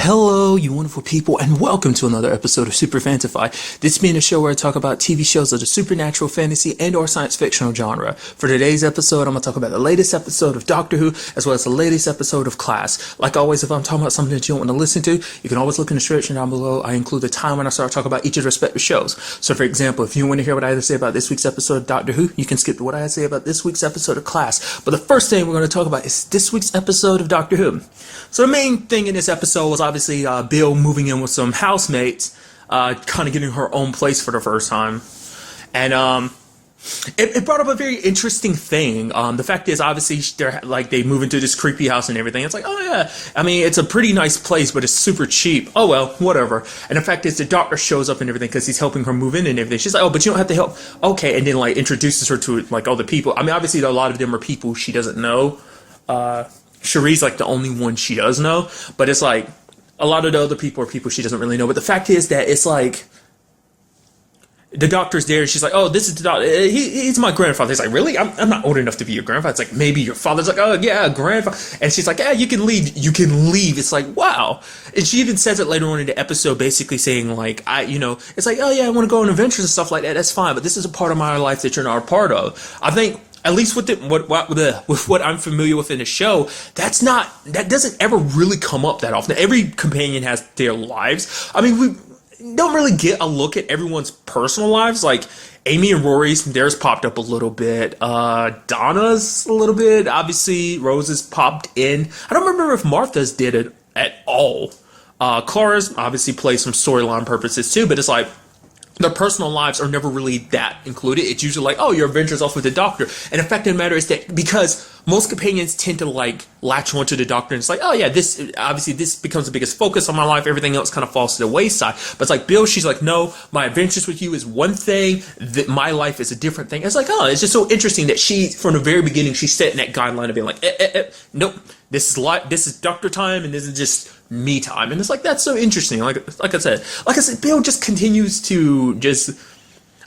Hello, you wonderful people, and welcome to another episode of Super-Fanta-Fi. This being a show where I talk about TV shows of the supernatural, fantasy, and or science fictional genre. For today's episode, I'm going to talk about the latest episode of Doctor Who, as well as the latest episode of Class. Like always, if I'm talking about something that you don't want to listen to, you can always look in the description down below. I include the time when I start talking about each of the respective shows. So for example, if you want to hear what I had to say about this week's episode of Doctor Who, you can skip to what I had to say about this week's episode of Class. But the first thing we're going to talk about is this week's episode of Doctor Who. So the main thing in this episode was obviously Bill moving in with some housemates, kind of getting her own place for the first time. And it brought up a very interesting thing. The fact is, obviously, they move into this creepy house and everything. It's like, oh yeah, I mean, it's a pretty nice place, but it's super cheap. Oh well, whatever. And the fact is, the doctor shows up and everything because he's helping her move in and everything. She's like, oh, but you don't have to help. Okay, and then like introduces her to like all the people. I mean, obviously, a lot of them are people she doesn't know. Cherie's like the only one she does know, but it's like a lot of the other people are people she doesn't really know. But the fact is that it's like the doctor's there and she's like, oh, this is the doctor. He's my grandfather. He's like, really? I'm not old enough to be your grandfather. It's like, maybe your father's like, oh yeah, grandfather. And she's like, yeah, you can leave. You can leave. It's like, wow. And she even says it later on in the episode, basically saying like, it's like, oh yeah, I want to go on adventures and stuff like that. That's fine. But this is a part of my life that you're not a part of. I think, at least with what I'm familiar with in the show, that doesn't ever really come up that often. Every companion has their lives. I mean, we don't really get a look at everyone's personal lives. Like Amy and Rory's, theirs popped up a little bit. Donna's a little bit. Obviously, Rose's popped in. I don't remember if Martha's did it at all. Clara's obviously plays some storyline purposes too, but it's like their personal lives are never really that included. It's usually like, oh, your adventure's off with the doctor. And the fact of the matter is that because most companions tend to like latch onto the doctor and it's like, oh yeah, this becomes the biggest focus on my life. Everything else kind of falls to the wayside. But it's like Bill, she's like, no, my adventures with you is one thing, that my life is a different thing. It's like, oh, it's just so interesting that she, from the very beginning, she's setting that guideline of being like, nope, this is doctor time and this is just me time. And it's like, that's so interesting. Like I said, Bill just continues to just,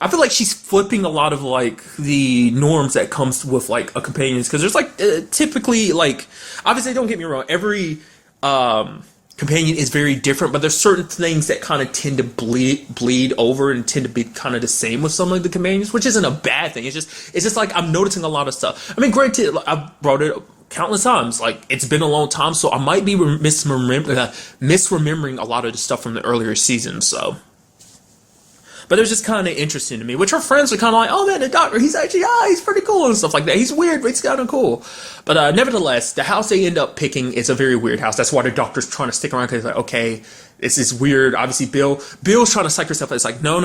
I feel like she's flipping a lot of like the norms that comes with like a companion, because there's like typically, like, obviously don't get me wrong, every companion is very different, but there's certain things that kind of tend to bleed over and tend to be kind of the same with some of the companions, which isn't a bad thing. It's just like I'm noticing a lot of stuff. I mean, granted, I've brought it up countless times, like it's been a long time, so I might be misremembering a lot of the stuff from the earlier seasons. So, but it was just kind of interesting to me, which her friends are kind of like, oh man, the doctor, he's actually, he's pretty cool and stuff like that. He's weird, but he's kind of cool. But nevertheless, the house they end up picking is a very weird house. That's why the doctor's trying to stick around, because he's like, okay, this is weird. Obviously, Bill's trying to psych herself out. It's like, no.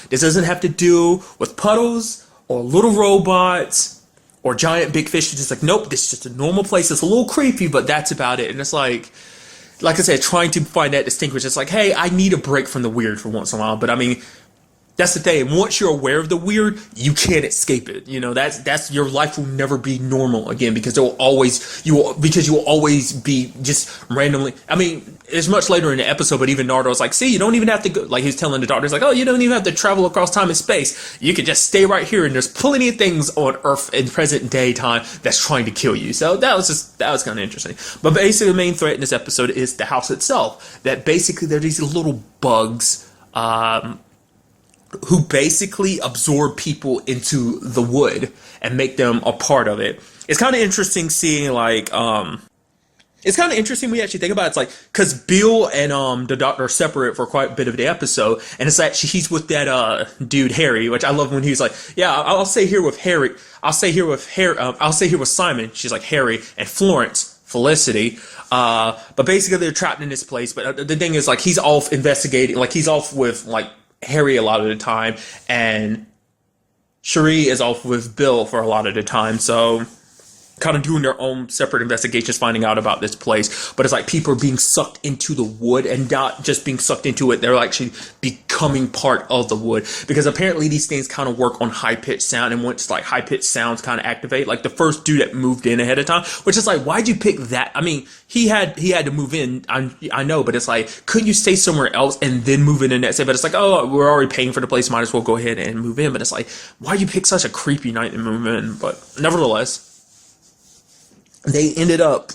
This doesn't have to do with puddles or little robots or giant big fish. It's just like, nope, this is just a normal place. It's a little creepy, but that's about it. And it's like I said, trying to find that distinction. It's like, hey, I need a break from the weird for once in a while. But I mean, that's the thing. Once you're aware of the weird, you can't escape it. You know, that's your life will never be normal again, because you will always be just randomly. I mean, it's much later in the episode, but even Nardo's like, see, you don't even have to go. Like he's telling the doctor, he's like, oh, you don't even have to travel across time and space. You can just stay right here, and there's plenty of things on Earth in present day time that's trying to kill you. So that was kind of interesting. But basically, the main threat in this episode is the house itself. That basically there are these little bugs. Who basically absorb people into the wood and make them a part of it. It's kind of interesting seeing like, it's kind of interesting when you actually think about it. It's like, because Bill and the doctor are separate for quite a bit of the episode, and it's actually he's with that dude Harry, which I love when he's like, yeah, I'll stay here with Harry. I'll stay here with Simon. She's like Harry and Florence, Felicity. But basically they're trapped in this place. But the thing is, like, he's off investigating, like he's off with like Harry a lot of the time, and Cherie is off with Bill for a lot of the time, so kind of doing their own separate investigations, finding out about this place. But it's like people are being sucked into the wood, and not just being sucked into it, they're actually becoming part of the wood, because apparently these things kind of work on high-pitched sound, and once like high-pitched sounds kind of activate, like the first dude that moved in ahead of time, which is like, why'd you pick that? I mean, he had to move in, I know, but it's like, couldn't you stay somewhere else and then move in the next day? But it's like, oh, we're already paying for the place, might as well go ahead and move in. But it's like, why'd you pick such a creepy night to move in? But nevertheless, they ended up,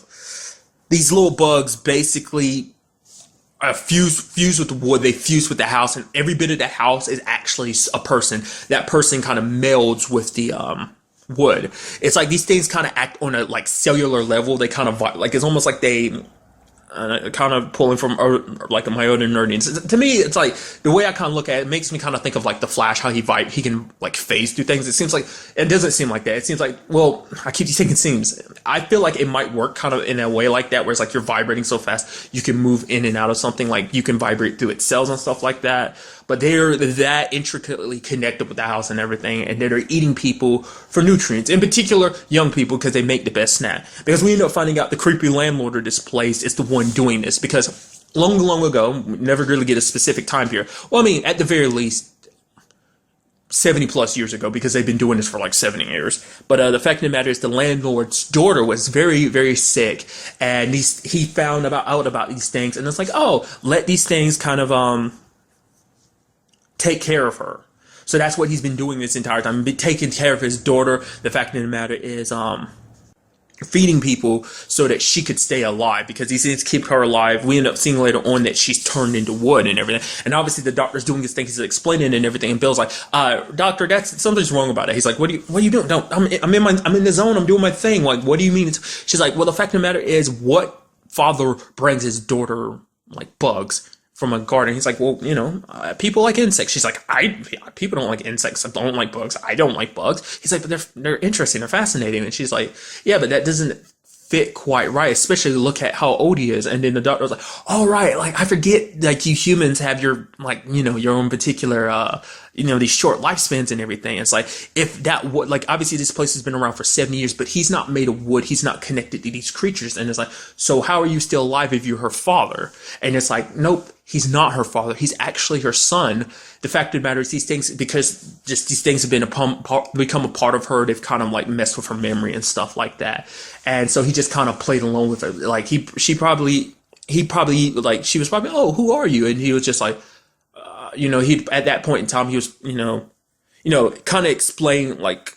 these little bugs basically fuse with the wood, they fuse with the house, and every bit of the house is actually a person. That person kind of melds with the wood. It's like these things kind of act on a like cellular level. They kind of like, it's almost like they kind of pulling from like my own nerdiness. To me, it's like the way I kind of look at it, makes me kind of think of like the Flash, how he can like phase through things. It seems like it doesn't seem like that. It seems like, well, I keep thinking seems. I feel like it might work kind of in a way like that, where it's like you're vibrating so fast you can move in and out of something. Like you can vibrate through its cells and stuff like that. But they're that intricately connected with the house and everything, and they're eating people for nutrients, in particular young people, because they make the best snack. Because we end up finding out the creepy landlord of this place is the one doing this, because long ago, we never really get a specific time period. Well, I mean, at the very least, 70 plus years ago, because they've been doing this for like 70 years. But the fact of the matter is, the landlord's daughter was very, very sick, and he found out about these things, and it's like, oh, let these things kind of take care of her. So that's what he's been doing this entire time, taking care of his daughter. The fact of the matter is, feeding people so that she could stay alive, because he needs to keep her alive. We end up seeing later on that she's turned into wood and everything. And obviously the doctor's doing his thing, he's explaining it and everything. And Bill's like, doctor, something's wrong about it. He's like, what are you doing? No, I'm in the zone. I'm doing my thing. Like, what do you mean? She's like, well, the fact of the matter is, what father brings his daughter like bugs from a garden? He's like, well, people like insects. She's like, people don't like insects. I don't like bugs. I don't like bugs. He's like, but they're interesting. They're fascinating. And she's like, yeah, but that doesn't fit quite right, especially look at how old he is. And then the doctor was like, all right, like I forget, like you humans have your, like, your own particular, these short lifespans and everything. It's like, if that would, like, obviously this place has been around for 70 years, but he's not made of wood. He's not connected to these creatures. And it's like, so how are you still alive if you're her father? And it's like, nope, he's not her father. He's actually her son. The fact of the matter is, these things, because just these things have become a part of her, they've kind of like messed with her memory and stuff like that. And so he just kind of played along with her. Like he was probably like, oh, who are you? And he was just like, he, at that point in time, he was, kind of explain, like,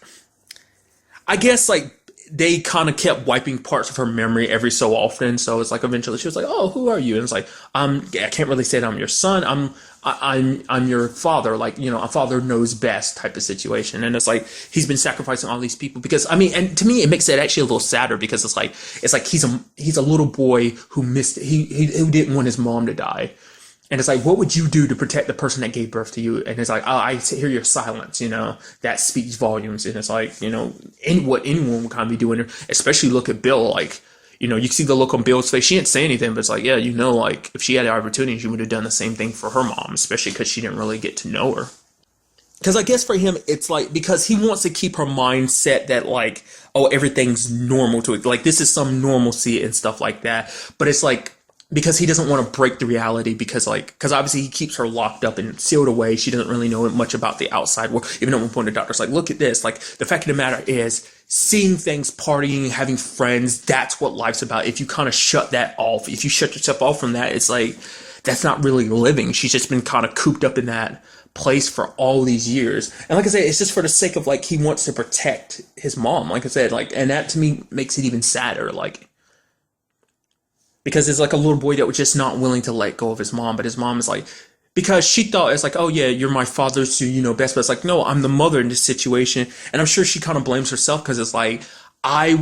I guess, like, they kind of kept wiping parts of her memory every so often. So it's like, eventually she was like, oh, who are you? And it's like, I can't really say that I'm your son. I'm your father. Like, a father knows best type of situation. And it's like, he's been sacrificing all these people because, and to me, it makes it actually a little sadder, because it's like he's a little boy who who didn't want his mom to die. And it's like, what would you do to protect the person that gave birth to you? And it's like, oh, I hear your silence, that speaks volumes. And it's like, what anyone would kind of be doing, especially look at Bill, like, you see the look on Bill's face. She didn't say anything, but it's like, yeah, like, if she had the opportunity, she would have done the same thing for her mom, especially because she didn't really get to know her. Because I guess for him, it's like, because he wants to keep her mindset that, like, oh, everything's normal to it. Like, this is some normalcy and stuff like that. But it's like, because he doesn't want to break the reality, because obviously he keeps her locked up and sealed away. She doesn't really know much about the outside world. Even at one point, the doctor's like, look at this. Like, the fact of the matter is, seeing things, partying, having friends, that's what life's about. If you kind of shut that off, if you shut yourself off from that, it's like, that's not really living. She's just been kind of cooped up in that place for all these years. And like I said, it's just for the sake of, like, he wants to protect his mom. Like I said, like, and that to me makes it even sadder. Like, because it's like a little boy that was just not willing to let go of his mom, but his mom is like, because she thought it's like, oh yeah, you're my father, so you know best, but it's like, no, I'm the mother in this situation. And I'm sure she kind of blames herself, because it's like, I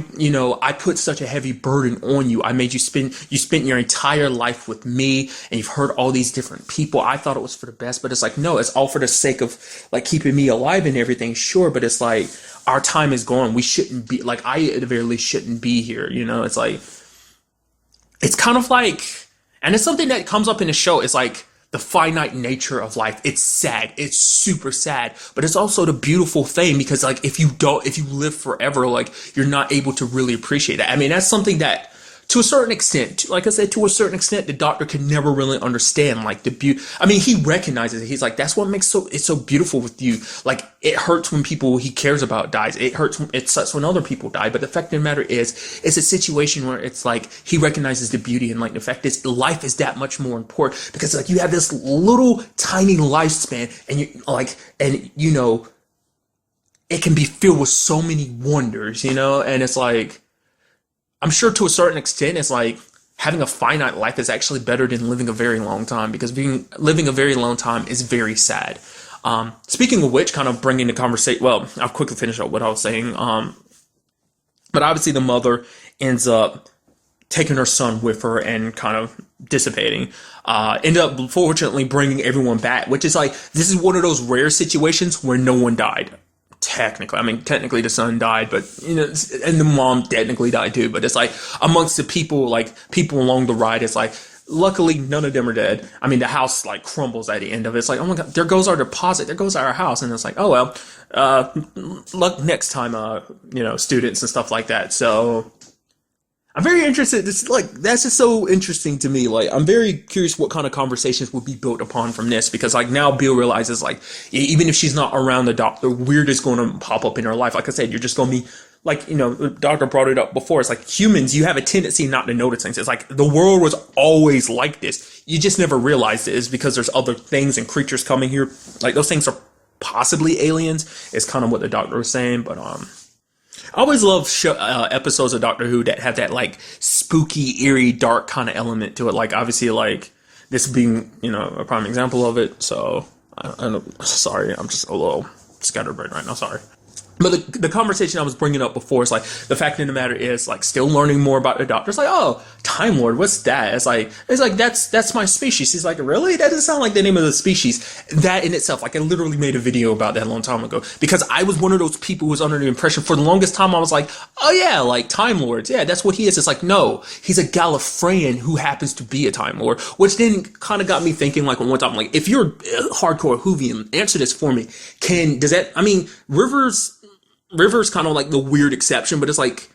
put such a heavy burden on you. I made you spent your entire life with me, and you've heard all these different people. I thought it was for the best, but it's like, no, it's all for the sake of, like, keeping me alive and everything, sure, but it's like, our time is gone. We shouldn't be, like, I at the very least shouldn't be here, it's like, it's kind of like, and it's something that comes up in the show, is like the finite nature of life. It's sad. It's super sad, but it's also the beautiful thing, because like, if you live forever, like, you're not able to really appreciate that. That's something that, to a certain extent, like I said, to a certain extent, the doctor can never really understand, like, the beauty. He recognizes it. He's like, that's what makes it's so beautiful with you. Like, it hurts when people he cares about dies. It sucks when other people die. But the fact of the matter is, it's a situation where it's like, he recognizes the beauty, and like, the fact is, life is that much more important, because like, you have this little tiny lifespan, and it can be filled with so many wonders, and it's like, I'm sure to a certain extent, it's like, having a finite life is actually better than living a very long time, because living a very long time is very sad. Speaking of which, kind of bringing the conversation, well, I'll quickly finish up what I was saying. But obviously the mother ends up taking her son with her and kind of dissipating. End up fortunately bringing everyone back, which is like, this is one of those rare situations where no one died. Technically, I mean, technically the son died, but you know, and the mom technically died too. But it's like amongst the people, like people along the ride, it's like, luckily none of them are dead. I mean, the house like crumbles at the end of it. It's like, oh my god, there goes our deposit, there goes our house, and it's like, oh well, luck next time, you know, students and stuff like that. So I'm very interested. This like, that's just so interesting to me. Like, I'm very curious what kind of conversations would be built upon from this, because like now Bill realizes like even if she's not around the doctor, weird is going to pop up in her life. Like I said, you're just going to be like, you know, the doctor brought it up before. It's like humans, you have a tendency not to notice things. It's like the world was always like this. You just never realized it is because there's other things and creatures coming here. Like those things are possibly aliens. Is kind of what the doctor was saying, but I always love episodes of Doctor Who that have that like spooky, eerie, dark kind of element to it. Like obviously, like this being, you know, a prime example of it. So sorry, I'm just a little scatterbrained right now. Sorry. But the conversation I was bringing up before is like, the fact of the matter is like still learning more about the doctor. It's like, oh, Time Lord, what's that? It's like that's my species. He's like, really? That doesn't sound like the name of the species. That in itself, like I literally made a video about that a long time ago, because I was one of those people who was under the impression for the longest time I was like, oh yeah, like Time Lords, yeah, that's what he is. It's like, no, he's a Gallifreyan who happens to be a Time Lord, which then kind of got me thinking like one time, like if you're a hardcore Whovian, answer this for me. I mean, River's kind of like the weird exception, but it's like,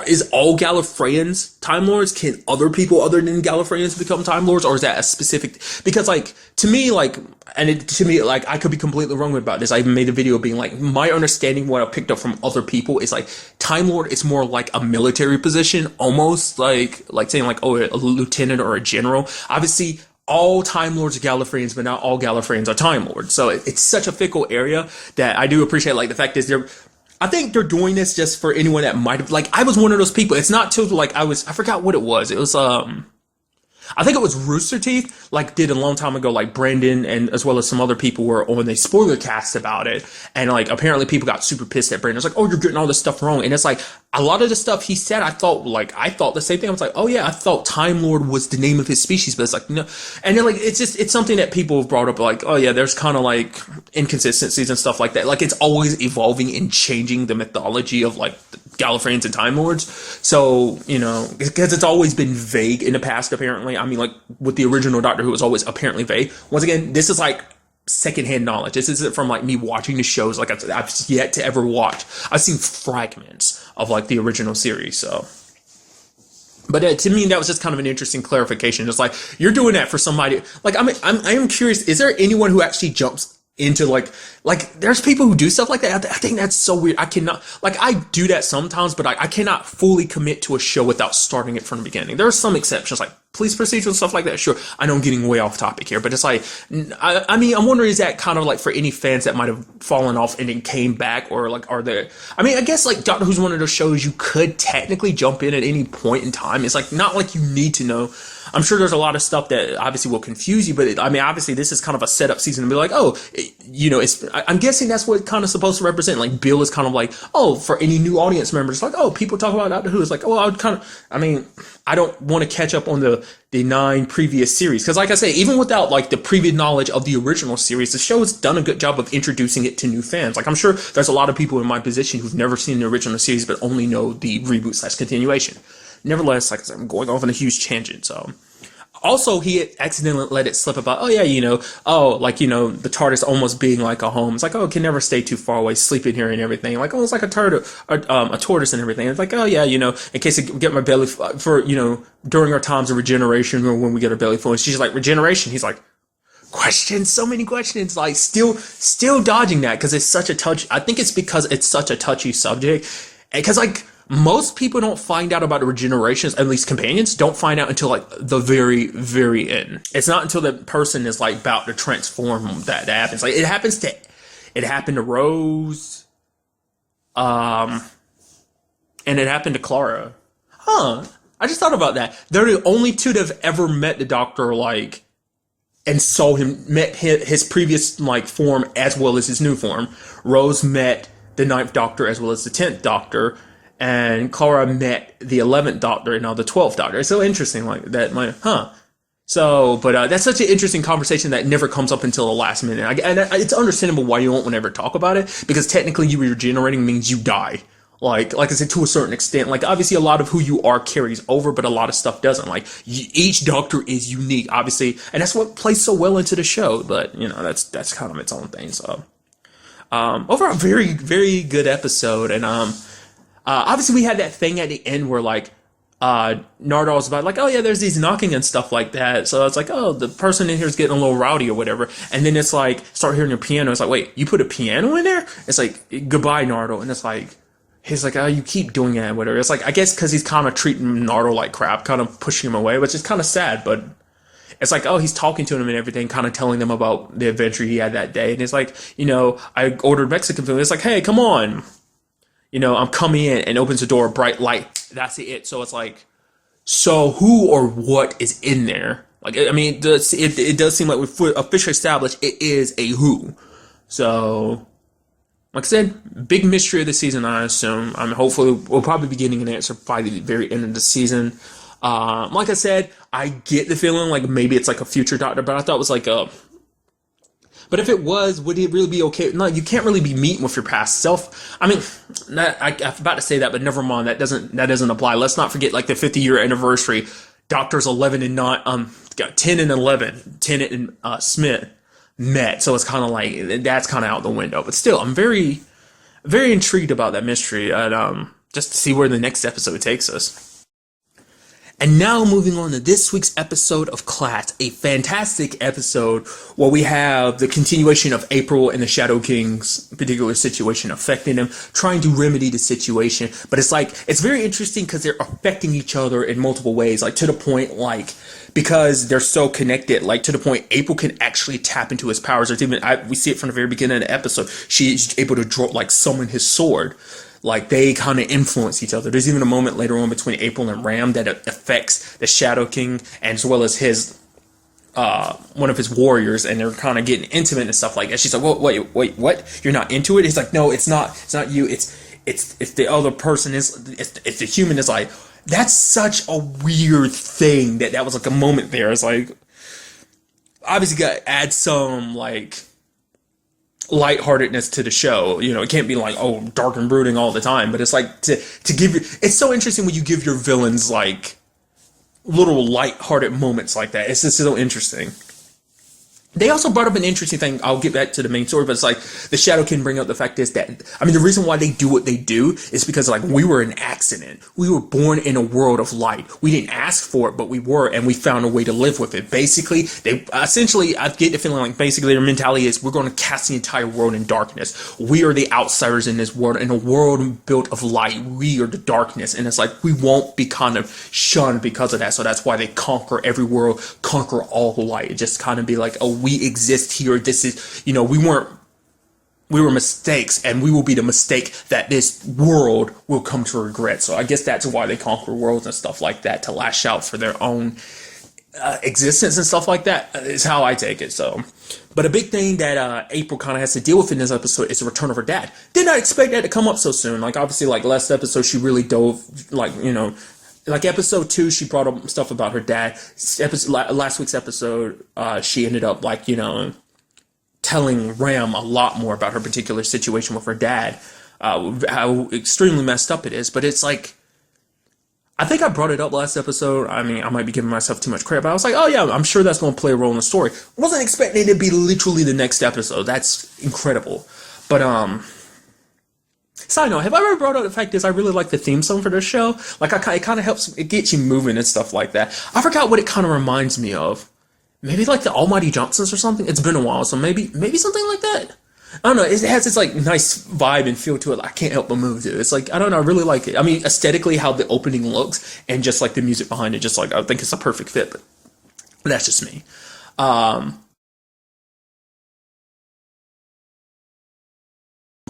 is all Gallifreyans Time Lords? Can other people other than Gallifreyans become Time Lords, or is that a specific? Because like to me, like, I could be completely wrong about this. I even made a video being like, my understanding, what I picked up from other people is like Time Lord is more like a military position, almost like saying like, oh, a lieutenant or a general. Obviously, all Time Lords are Gallifreyans, but not all Gallifreyans are Time Lords. So it's such a fickle area that I do appreciate. Like the fact is, I think they're doing this just for anyone that might have, like, I was one of those people. It's not till like I forgot what it was. It was I think it was Rooster Teeth, like did a long time ago, like Brandon and as well as some other people were on a spoiler cast about it. And like, apparently people got super pissed at Brandon. It's like, oh, you're getting all this stuff wrong. And it's like, a lot of the stuff he said, I thought the same thing. I was like, oh yeah, I thought Time Lord was the name of his species, but it's like, no. And then like, it's something that people have brought up, like, oh yeah, there's kind of like inconsistencies and stuff like that. Like it's always evolving and changing the mythology of like Gallifreyans and Time Lords. So, you know, because it's always been vague in the past, apparently. I mean, like with the original Doctor Who, it was always apparently vague. Once again, this is like secondhand knowledge. This isn't from like me watching the shows. Like I've yet to ever watch. I've seen fragments of like the original series. So, but to me, that was just kind of an interesting clarification. It's like, you're doing that for somebody. Like I am curious. Is there anyone who actually jumps into like there's people who do stuff like that? I think that's so weird. I cannot, like, I do that sometimes, but I cannot fully commit to a show without starting it from the beginning. There are some exceptions, like police procedural stuff like that. Sure, I know I'm getting way off topic here, but it's like, I mean, I'm wondering, is that kind of like for any fans that might have fallen off and then came back, or like, are there, I mean, I guess like Doctor Who's one of those shows you could technically jump in at any point in time. It's like, not like you need to know. I'm sure there's a lot of stuff that obviously will confuse you, but I mean, obviously this is kind of a setup season to be like, oh, you know, I'm guessing that's what it's kind of supposed to represent. Like Bill is kind of like, oh, for any new audience members, like, oh, people talk about Doctor Who. It's like, oh, I mean, I don't want to catch up on the 9 previous series. Cause like I say, even without like the previous knowledge of the original series, the show has done a good job of introducing it to new fans. Like I'm sure there's a lot of people in my position who've never seen the original series, but only know the reboot/continuation. Nevertheless, like I said, I'm going off on a huge tangent. So also, he had accidentally let it slip about, oh yeah, you know, oh, like, you know, the TARDIS almost being like a home. It's like, oh, it can never stay too far away, sleep in here and everything. Like, oh, it's like a tortoise and everything. It's like, oh yeah, you know, in case I get my belly for, you know, during our times of regeneration or when we get our belly full. And she's like, regeneration. He's like, questions, so many questions, like still dodging that because it's such a touch. I think it's because it's such a touchy subject. Because like, most people don't find out about the regenerations, at least companions don't find out until like the very, very end. It's not until the person is like about to transform that happens. Like it happened to Rose, and it happened to Clara. Huh. I just thought about that. They're the only two that have ever met the Doctor, like, and saw him, met his previous, like, form as well as his new form. Rose met the Ninth Doctor as well as the 10th Doctor, and Clara met the 11th Doctor and now the 12th Doctor. It's so interesting, like, that, like, huh. So, but that's such an interesting conversation that never comes up until the last minute. And it's understandable why you won't want to ever talk about it, because technically you regenerating means you die. Like I said, to a certain extent, like obviously a lot of who you are carries over, but a lot of stuff doesn't. Like each Doctor is unique, obviously, and that's what plays so well into the show. But you know, that's kind of its own thing. So, overall, very very good episode, and obviously we had that thing at the end where like Nardol's about like, oh yeah, there's these knocking and stuff like that. So it's like, oh, the person in here is getting a little rowdy or whatever. And then it's like, start hearing a piano. It's like, wait, you put a piano in there? It's like, goodbye, Nardole. And it's like, he's like, oh, you keep doing that, whatever. It's like, I guess because he's kind of treating Nardole like crap, kind of pushing him away, which is kind of sad. But it's like, oh, he's talking to him and everything, kind of telling them about the adventure he had that day. And it's like, you know, I ordered Mexican food. It's like, hey, come on. You know, I'm coming in, and opens the door, bright light. That's it. So it's like, so who or what is in there? Like, I mean, it does seem like we've officially established it is a who. So, like I said, big mystery of the season, I assume. I mean, hopefully we'll probably be getting an answer by the very end of the season. Like I said, I get the feeling like maybe it's like a future Doctor, but I thought it was like a... But if it was, would it really be okay? No, you can't really be meeting with your past self. I mean, I'm about to say that, but never mind. That doesn't apply. Let's not forget, like the 50-year anniversary. Doctors 11 and not 10 and 11, Tennant and Smith met. So it's kind of like that's kind of out the window. But still, I'm very, very intrigued about that mystery, and just to see where the next episode takes us. And now moving on to this week's episode of Class, a fantastic episode where we have the continuation of April and the Shadow King's particular situation affecting them, trying to remedy the situation. But it's like, it's very interesting because they're affecting each other in multiple ways, like to the point, like, because they're so connected, like to the point April can actually tap into his powers. There's even, we see it from the very beginning of the episode, she's able to draw, like summon his sword. Like, they kind of influence each other. There's even a moment later on between April and Ram that affects the Shadow King, and as well as his, one of his warriors, and they're kind of getting intimate and stuff like that. She's like, whoa, wait, what? You're not into it? He's like, no, it's not you. It's the other person, it's the human. It's like, that's such a weird thing that was like a moment there. It's like, obviously got to add some, like, lightheartedness to the show. You know, it can't be like, oh, dark and brooding all the time, but it's like to give you, it's so interesting when you give your villains like little lighthearted moments like that. It's just so interesting. They also brought up an interesting thing. I'll get back to the main story, but it's like the Shadow can bring up the fact is that, I mean, the reason why they do what they do is because like we were an accident. We were born in a world of light. We didn't ask for it, but we were, and we found a way to live with it. Basically, they essentially, I get the feeling like basically their mentality is we're going to cast the entire world in darkness. We are the outsiders in this world, in a world built of light. We are the darkness, and it's like we won't be kind of shunned because of that. So that's why they conquer every world, conquer all light. It just kind of be like, oh, we exist here. This is, you know, we were mistakes, and we will be the mistake that this world will come to regret. So I guess that's why they conquer worlds and stuff like that, to lash out for their own existence and stuff like that, is how I take it. So, but a big thing that April kind of has to deal with in this episode is the return of her dad. Did not expect that to come up so soon. Like, obviously, like last episode, she really dove, like, you know, like episode 2, she brought up stuff about her dad. Last week's episode, she ended up, like, you know, telling Ram a lot more about her particular situation with her dad, how extremely messed up it is. But it's like, I think I brought it up last episode. I mean, I might be giving myself too much credit, but I was like, oh yeah, I'm sure that's going to play a role in the story. Wasn't expecting it to be literally the next episode. That's incredible. But, side note, have I ever brought up the fact is I really like the theme song for this show? Like, it kind of helps, it gets you moving and stuff like that. I forgot what it kind of reminds me of. Maybe like the Almighty Johnsons or something? It's been a while, so maybe something like that. I don't know, it has this like nice vibe and feel to it. I can't help but move to it. It's like, I don't know, I really like it. I mean, aesthetically, how the opening looks, and just like the music behind it, just like, I think it's a perfect fit, but that's just me.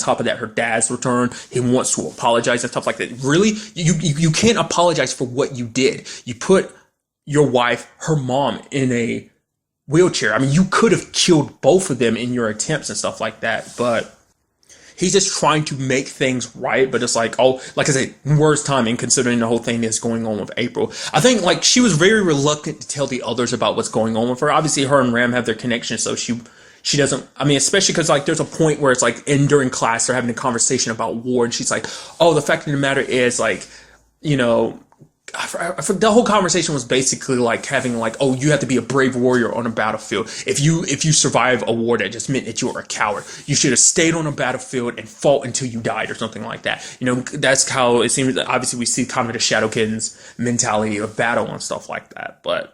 top of that, her dad's return. He wants to apologize and stuff like that. Really, you can't apologize for what you did. You put your wife, her mom, in a wheelchair. I mean, you could have killed both of them in your attempts and stuff like that, but he's just trying to make things right. But it's like, oh, like I said, worst timing considering the whole thing that's going on with April. I think like she was very reluctant to tell the others about what's going on with her. Obviously, her and Ram have their connection, so she doesn't, I mean, especially because like there's a point where it's like during class they're having a conversation about war, and she's like, oh, the fact of the matter is, like, you know, the whole conversation was basically like having like, oh, you have to be a brave warrior on a battlefield. If you survive a war, that just meant that you were a coward. You should have stayed on a battlefield and fought until you died, or something like that. You know, that's how it seems. Obviously, we see kind of the Shadowkin's mentality of battle and stuff like that, but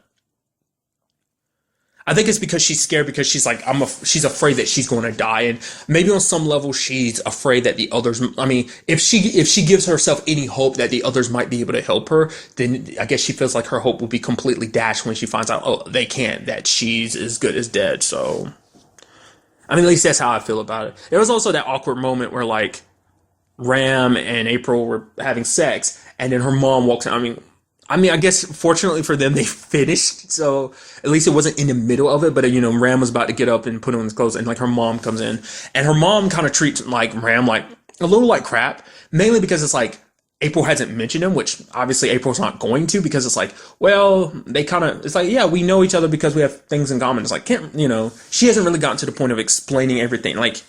I think it's because she's scared, because she's like, she's afraid that she's going to die, and maybe on some level she's afraid that the others. I mean, if she gives herself any hope that the others might be able to help her, then I guess she feels like her hope will be completely dashed when she finds out, oh, they can't, that she's as good as dead. So, I mean, at least that's how I feel about it. There was also that awkward moment where like Ram and April were having sex, and then her mom walks in. I mean, I guess fortunately for them, they finished, so at least it wasn't in the middle of it. But you know, Ram was about to get up and put on his clothes, and like her mom comes in, and her mom kind of treats like Ram like a little like crap, mainly because it's like April hasn't mentioned him, which obviously April's not going to, because it's like, well, it's like, yeah, we know each other because we have things in common. It's like, you know, she hasn't really gotten to the point of explaining everything. Like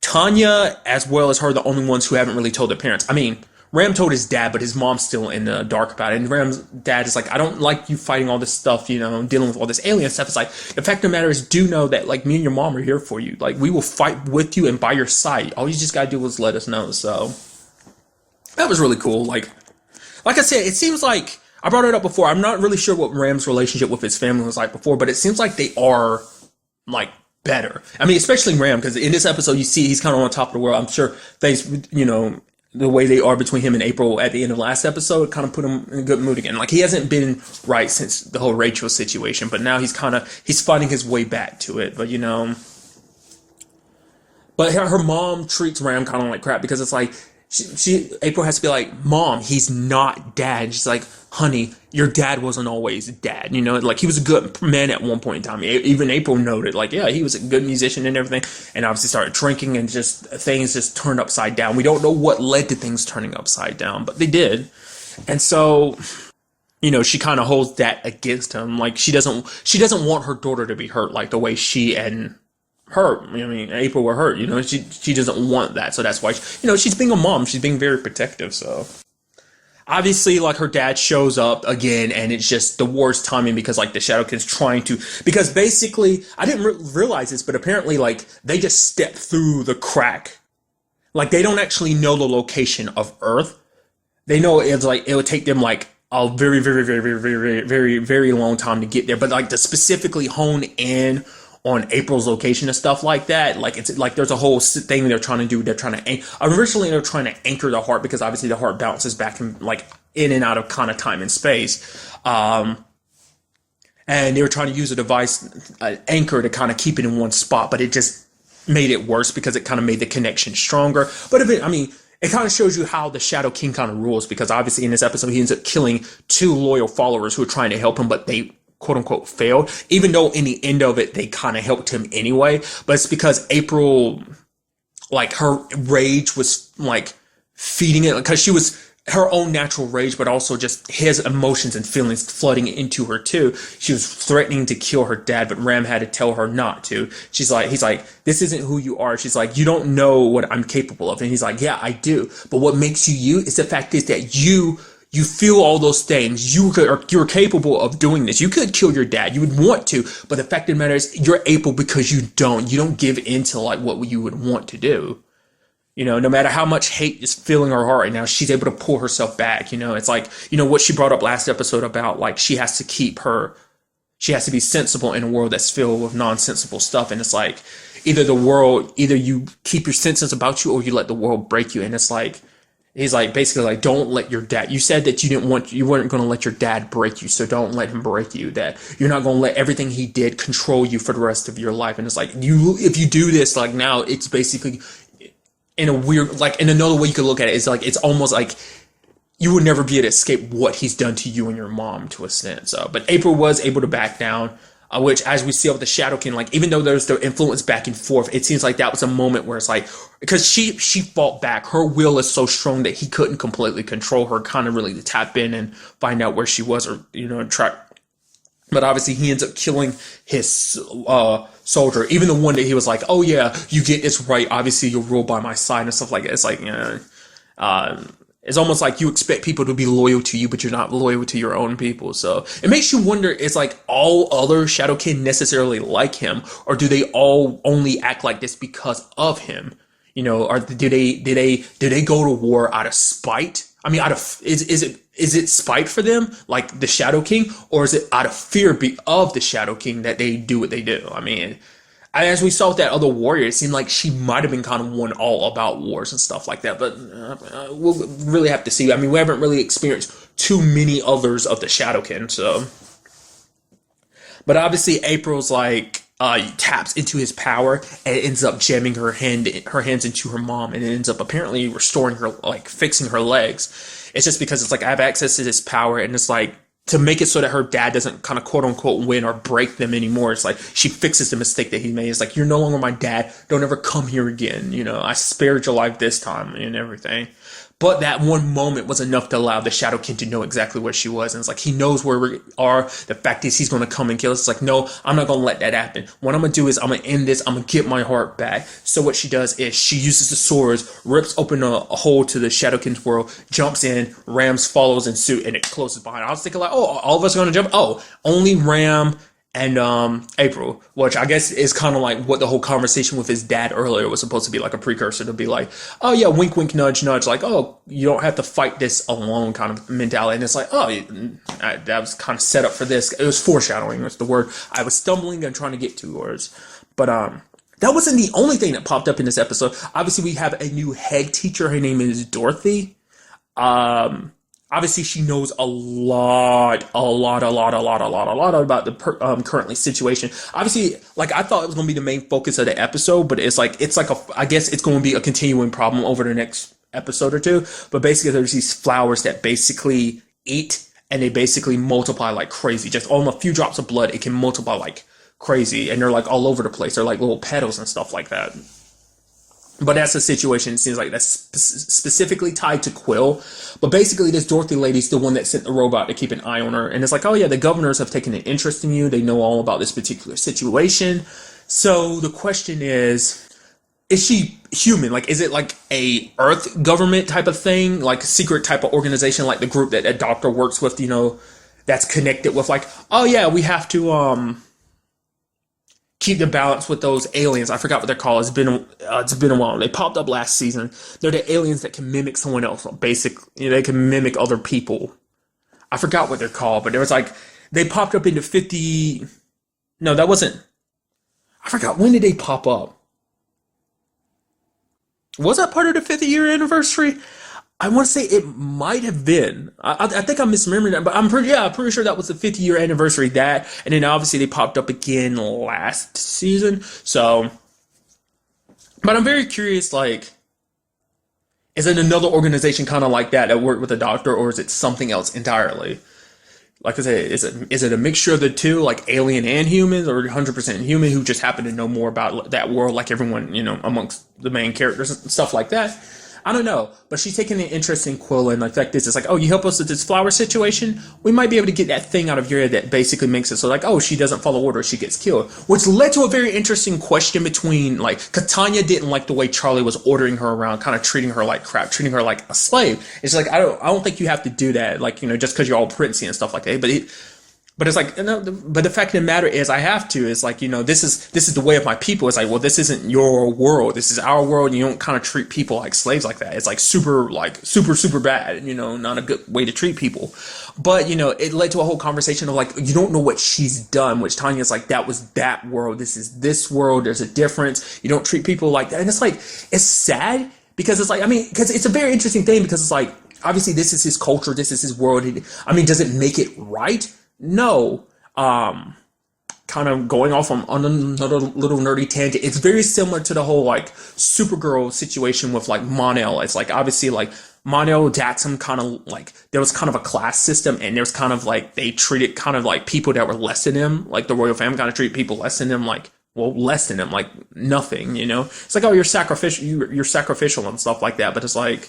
Tanya, as well as her, the only ones who haven't really told their parents. I mean, Ram told his dad, but his mom's still in the dark about it. And Ram's dad is like, I don't like you fighting all this stuff, you know, dealing with all this alien stuff. It's like, the fact of the matter is, do know that, like, me and your mom are here for you. Like, we will fight with you and by your side. All you just gotta do is let us know. So, that was really cool. Like I said, it seems like, I brought it up before, I'm not really sure what Ram's relationship with his family was like before, but it seems like they are, like, better. I mean, especially Ram, because in this episode, you see he's kind of on top of the world. I'm sure things, you know, the way they are between him and April at the end of the last episode kind of put him in a good mood again. Like, he hasn't been right since the whole Rachel situation, but now he's finding his way back to it. But, you know, but her mom treats Ram kind of like crap, because it's like, April has to be like, Mom, he's not dad. And she's like, honey, your dad wasn't always dad. You know, like, he was a good man at one point in time. Even April noted, like, yeah, he was a good musician and everything. And obviously started drinking, and just things just turned upside down. We don't know what led to things turning upside down, but they did. And so, you know, she kind of holds that against him. Like, she doesn't want her daughter to be hurt like the way she and her, I mean, April were hurt. You know, she doesn't want that. So that's why, you know, she's being a mom. She's being very protective. So obviously, like, her dad shows up again, and it's just the worst timing, because like the Shadowkin's trying to, because basically, I didn't realize this, but apparently, like, they just step through the crack. Like, they don't actually know the location of Earth. They know it's like, it would take them like a very, very, very, very, very, very, very long time to get there. But like, to specifically hone in on April's location and stuff like that, like, it's like there's a whole thing they're trying to do. They're trying to originally they're trying to anchor the heart, because obviously the heart bounces back and like in and out of kind of time and space, and they were trying to use a device, an anchor, to kind of keep it in one spot, but it just made it worse, because it kind of made the connection stronger. But I mean, it kind of shows you how the Shadow King kind of rules, because obviously in this episode he ends up killing 2 loyal followers who are trying to help him, but they quote unquote failed, even though in the end of it they kind of helped him anyway. But it's because April, like, her rage was like feeding it, because she was her own natural rage, but also just his emotions and feelings flooding into her too. She was threatening to kill her dad, but Ram had to tell her not to. He's like, this isn't who you are. She's like, you don't know what I'm capable of. And he's like, yeah, I do. But what makes you you is the fact is that you feel all those things. You're capable of doing this. You could kill your dad. You would want to, but the fact of the matter is, you're able because you don't give in to like what you would want to do. You know, no matter how much hate is filling her heart right now, she's able to pull herself back. You know, it's like, you know, what she brought up last episode about, like, she has to be sensible in a world that's filled with nonsensical stuff. And it's like, either you keep your senses about you, or you let the world break you. And it's like, he's like, basically like, don't let your dad, you said that you weren't going to let your dad break you, so don't let him break you, that you're not going to let everything he did control you for the rest of your life. And it's like, if you do this, like, now it's basically, in a weird, like, in another way you could look at it is like, it's almost like you would never be able to escape what he's done to you and your mom to a extent. So, but April was able to back down, which, as we see with the Shadow King, like, even though there's the influence back and forth, it seems like that was a moment where it's like, because she fought back. Her will is so strong that he couldn't completely control her, kind of really to tap in and find out where she was, or, try. But obviously, he ends up killing his soldier, even the one that he was like, "Oh yeah, you get this right. Obviously, you'll rule by my side," and stuff like that. It's like, it's almost like you expect people to be loyal to you, but you're not loyal to your own people. So it makes you wonder: is like all other Shadow Kin necessarily like him, or do they all only act like this because of him? Or do they go to war out of spite? I mean, out of is it spite for them, like the Shadow King, or is it out of fear of the Shadow King that they do what they do? I mean, as we saw with that other warrior, it seemed like she might have been kind of one all about wars and stuff like that. But we'll really have to see. I mean, we haven't really experienced too many others of the Shadow Kin, so. But obviously, April's like. Taps into his power and ends up jamming her hands into her mom, and it ends up apparently restoring her, like fixing her legs. It's just because it's like I have access to this power, and it's like to make it so that her dad doesn't kind of quote unquote win or break them anymore. It's like she fixes the mistake that he made. It's like, you're no longer my dad. Don't ever come here again. I spared your life this time and everything. But that one moment was enough to allow the Shadow King to know exactly where she was. And it's like, he knows where we are. The fact is, he's going to come and kill us. It's like, no, I'm not going to let that happen. What I'm going to do is I'm going to end this. I'm going to get my heart back. So what she does is she uses the swords, rips open a hole to the Shadow King's world, jumps in, Rams follows in suit, and it closes behind. I was thinking like, oh, all of us are going to jump? Oh, only Ram and April, which I guess is kind of like what the whole conversation with his dad earlier was supposed to be, like a precursor to be like, oh yeah, wink wink nudge nudge, like, oh, you don't have to fight this alone kind of mentality. And it's like, oh, that was kind of set up for this. It was foreshadowing was the word I was stumbling and trying to get towards. But that wasn't the only thing that popped up in this episode. Obviously, we have a new head teacher. Her name is Dorothy. Obviously, she knows a lot about the currently situation. Obviously, like, I thought it was going to be the main focus of the episode, but it's like I guess it's going to be a continuing problem over the next episode or two. But basically, there's these flowers that basically eat, and they basically multiply like crazy. Just on a few drops of blood, it can multiply like crazy, and they're like all over the place. They're like little petals and stuff like that. But that's the situation. It seems like that's specifically tied to Quill. But basically, this Dorothy lady's the one that sent the robot to keep an eye on her. And it's like, oh yeah, the governors have taken an interest in you. They know all about this particular situation. So the question is she human? Like, is it like a Earth government type of thing? Like a secret type of organization, like the group that a doctor works with, that's connected with, like, oh yeah, we have to, keep the balance with those aliens. I forgot what they're called. It's been a while. They popped up last season. They're the aliens that can mimic someone else. Basically, they can mimic other people. I forgot what they're called, but there was like they popped up into 50. No, that wasn't. I forgot, when did they pop up? Was that part of the 50-year anniversary? I want to say it might have been. I think I'm misremembering that, but I'm pretty sure that was the 50-year anniversary. That, and then obviously they popped up again last season. So, but I'm very curious. Like, is it another organization kind of like that worked with the Doctor, or is it something else entirely? Like I said, is it a mixture of the two, like alien and humans, or 100% human who just happen to know more about that world, like everyone, amongst the main characters and stuff like that? I don't know, but she's taking an interest in Quill, and like this, it's like, oh, you help us with this flower situation, we might be able to get that thing out of your head that basically makes it so, like, oh, she doesn't follow orders, she gets killed, which led to a very interesting question between, like, Katanya didn't like the way Charlie was ordering her around, kind of treating her like crap, treating her like a slave. It's like, I don't think you have to do that, like, just because you're all princey and stuff like that, but it's like, but the fact of the matter is, I have to. It's like, this is the way of my people. It's like, well, this isn't your world. This is our world. And you don't kind of treat people like slaves like that. It's like super bad. Not a good way to treat people. But it led to a whole conversation of like, you don't know what she's done. Which Tanya's like, that was that world. This is this world. There's a difference. You don't treat people like that. And it's like, it's sad because it's like, because it's a very interesting thing, because it's like, obviously this is his culture. This is his world. Does it make it right? No, because kind of going off on another little nerdy tangent, it's very similar to the whole like Supergirl situation with like Mon-El. It's like obviously like Mon-El, Daxam kind of like there was kind of a class system, and there's kind of like they treated kind of like people that were less than them, like the royal family kind of treat people less than them like, well, less than them, like nothing, you know? It's like, oh, you're sacrificial and stuff like that. But it's like,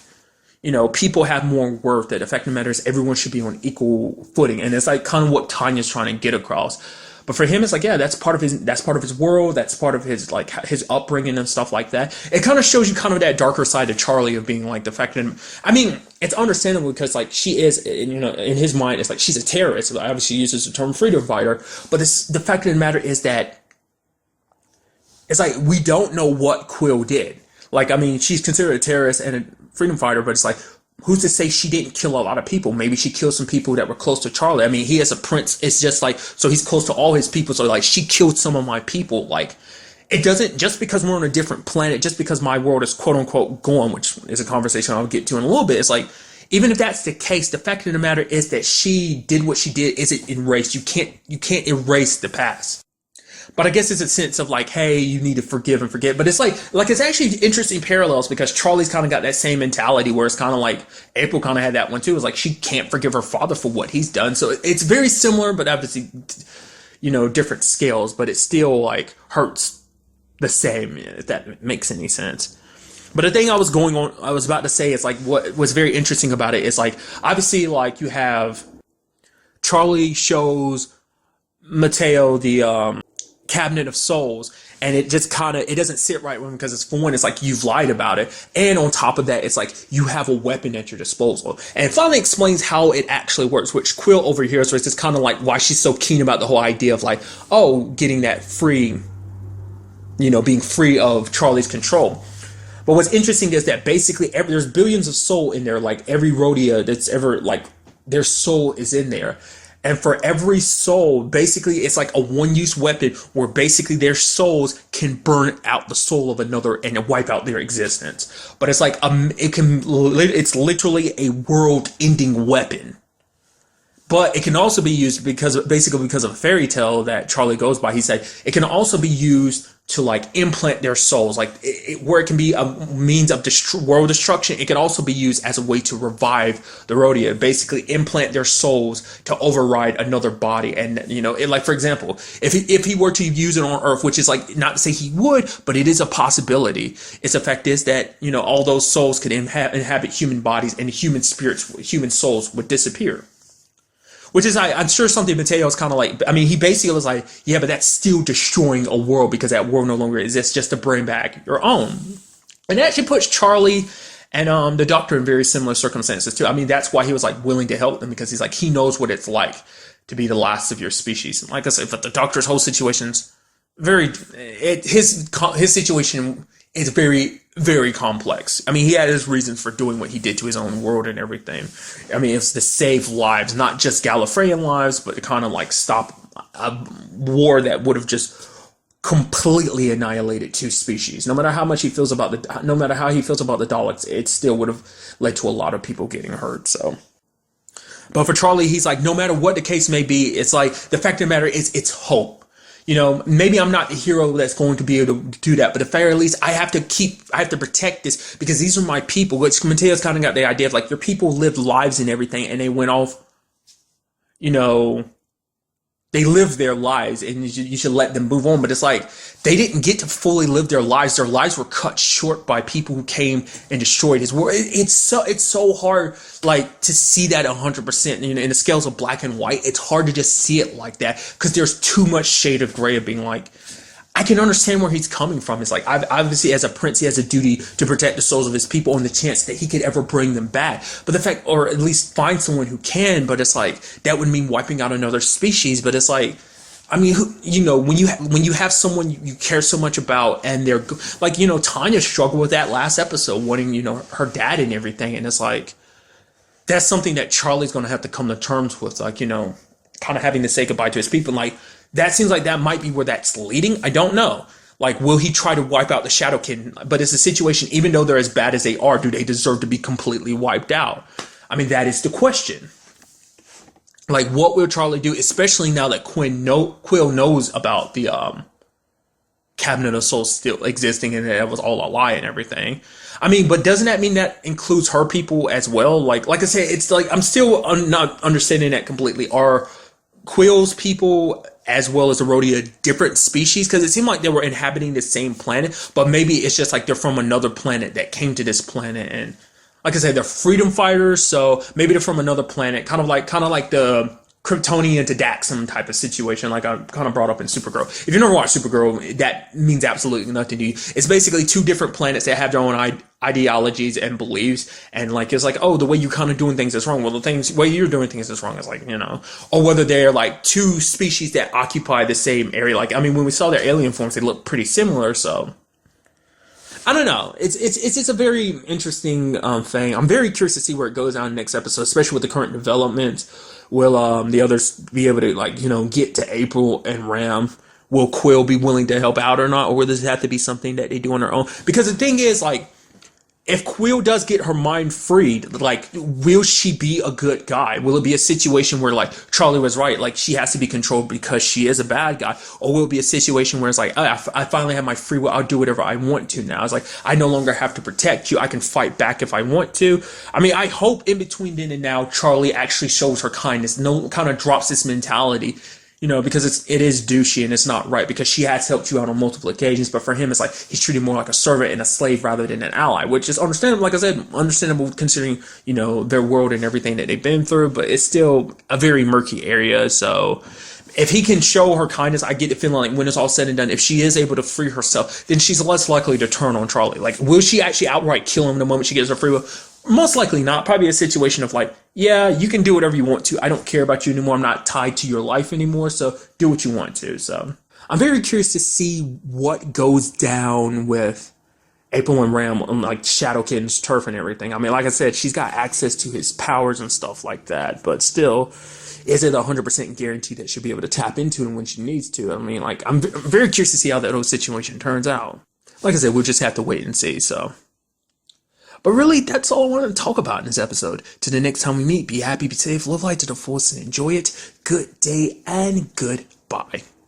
you know, people have more worth. The fact of the matter is everyone should be on equal footing. And it's like kind of what Tanya's trying to get across. But for him, it's like, yeah, that's part of his world. That's part of his, like, his upbringing and stuff like that. It kind of shows you kind of that darker side of Charlie of being like the fact that, I mean, it's understandable because like she is, you know, in his mind, it's like she's a terrorist. Obviously, he uses the term freedom fighter. But the fact of the matter is that it's like we don't know what Quill did. Like, I mean, she's considered a terrorist and a freedom fighter, but it's like, who's to say she didn't kill a lot of people? Maybe she killed some people that were close to Charlie. I mean, he is a prince. It's just like, so he's close to all his people. So like, she killed some of my people. Like, it doesn't, just because we're on a different planet, just because my world is quote unquote gone, which is a conversation I'll get to in a little bit. It's like, even if that's the case, the fact of the matter is that she did what she did isn't erased. You can't erase the past. But I guess it's a sense of like, hey, you need to forgive and forget. But it's like it's actually interesting parallels because Charlie's kind of got that same mentality where it's kind of like April kind of had that one too. It's like she can't forgive her father for what he's done. So it's very similar, but obviously, you know, different scales. But it still like hurts the same, if that makes any sense. But the thing I was about to say is like what was very interesting about it is like obviously like you have Charlie shows Mateo the Cabinet of Souls, and it just kind of, it doesn't sit right with him because it's, for one, it's like you've lied about it, and on top of that, it's like you have a weapon at your disposal. And it finally explains how it actually works, which Quill overhears, so it's just kind of like why she's so keen about the whole idea of like, oh, getting that free, you know, being free of Charlie's control. But what's interesting is that basically there's billions of soul in there, like every Rhodia that's ever, like, their soul is in there. And for every soul, basically, it's like a one-use weapon where basically their souls can burn out the soul of another and wipe out their existence. But it's like, it's literally a world-ending weapon. But it can also be used because of a fairy tale that Charlie goes by. He said it can also be used to like implant their souls, like where it can be a means of world destruction. It can also be used as a way to revive the Rhodia, basically implant their souls to override another body. And you know, like for example, if he were to use it on Earth, which is like not to say he would, but it is a possibility. Its effect is that, you know, all those souls could inhabit human bodies, and human spirits, human souls would disappear. Which is, I'm sure something Mateo's kind of like, I mean, he basically was like, yeah, but that's still destroying a world because that world no longer exists, just to bring back your own. And it actually puts Charlie and the Doctor in very similar circumstances too. I mean, that's why he was like willing to help them, because he's like, he knows what it's like to be the last of your species. And like I said, but the Doctor's whole situation's his situation is very, very complex. I mean, he had his reasons for doing what he did to his own world and everything. I mean, it's to save lives, not just Gallifreyan lives, but to kind of like stop a war that would have just completely annihilated two species. No matter how he feels about the Daleks, it still would have led to a lot of people getting hurt. So, but for Charlie, he's like, no matter what the case may be, it's like the fact of the matter is, it's hope. You know, maybe I'm not the hero that's going to be able to do that, but at the very least, I have to protect this because these are my people. Which Mateo's kind of got the idea of like, your people lived lives and everything, and they went off, you know, they lived their lives, and you should let them move on. But it's like, they didn't get to fully live their lives. Their lives were cut short by people who came and destroyed his world. It's so hard, like, to see that 100%. You know, in the scales of black and white, it's hard to just see it like that because there's too much shade of gray of being like, I can understand where he's coming from. It's like, obviously, as a prince, he has a duty to protect the souls of his people and the chance that he could ever bring them back. But the fact, or at least find someone who can, but it's like, that would mean wiping out another species. But it's like, I mean, you know, when you have someone you care so much about, and they're like, you know, Tanya struggled with that last episode, wanting, you know, her dad and everything. And it's like, that's something that Charlie's going to have to come to terms with, like, you know, kind of having to say goodbye to his people. Like, that seems like that might be where that's leading. I don't know. Like, will he try to wipe out the Shadow Kin? But it's a situation, even though they're as bad as they are, do they deserve to be completely wiped out? I mean, that is the question. Like, what will Charlie do, especially now that Quill knows about the Cabinet of Souls still existing and that it was all a lie and everything. I mean, but doesn't that mean that includes her people as well? Like I said, it's like I'm still not understanding that completely. Are Quill's people as well as the Rhodia different species? Because it seemed like they were inhabiting the same planet, but maybe it's just like they're from another planet that came to this planet, and like I said, they're freedom fighters, so maybe they're from another planet, kind of like the Kryptonian to Daxam type of situation, like I kind of brought up in Supergirl. If you never watched Supergirl, that means absolutely nothing to you. It's basically two different planets that have their own ideologies and beliefs, and like it's like, oh, the way you kind of doing things is wrong. Well, way you're doing things is wrong. It's like, or whether they're like two species that occupy the same area. Like, I mean, when we saw their alien forms, they look pretty similar, so. I don't know. It's a very interesting thing. I'm very curious to see where it goes on next episode, especially with the current development. Will the others be able to get to April and Ram? Will Quill be willing to help out or not, or will this have to be something that they do on their own? Because the thing is, like, if Quill does get her mind freed, like, will she be a good guy? Will it be a situation where, like, Charlie was right, like, she has to be controlled because she is a bad guy? Or will it be a situation where it's like, oh, I finally have my free will, I'll do whatever I want to now. It's like, I no longer have to protect you, I can fight back if I want to. I mean, I hope in between then and now, Charlie actually shows her kindness, kind of drops this mentality. Because it is douchey and it's not right, because she has helped you out on multiple occasions, but for him it's like he's treated more like a servant and a slave rather than an ally, which is understandable. Like I said, understandable considering their world and everything that they've been through, but it's still a very murky area. So if he can show her kindness, I get the feeling like when it's all said and done, if she is able to free herself, then she's less likely to turn on Charlie. Like, will she actually outright kill him the moment she gets her free will? Most likely not. Probably a situation of like, yeah, you can do whatever you want to. I don't care about you anymore. I'm not tied to your life anymore. So do what you want to. So I'm very curious to see what goes down with April and Ram on like Shadowkin's turf and everything. I mean, like I said, she's got access to his powers and stuff like that. But still, is it 100% guaranteed that she'll be able to tap into him when she needs to? I mean, like, I'm very curious to see how that whole situation turns out. Like I said, we'll just have to wait and see. So. But really, that's all I wanted to talk about in this episode. Till the next time we meet, be happy, be safe, live life to the fullest, and enjoy it. Good day and goodbye.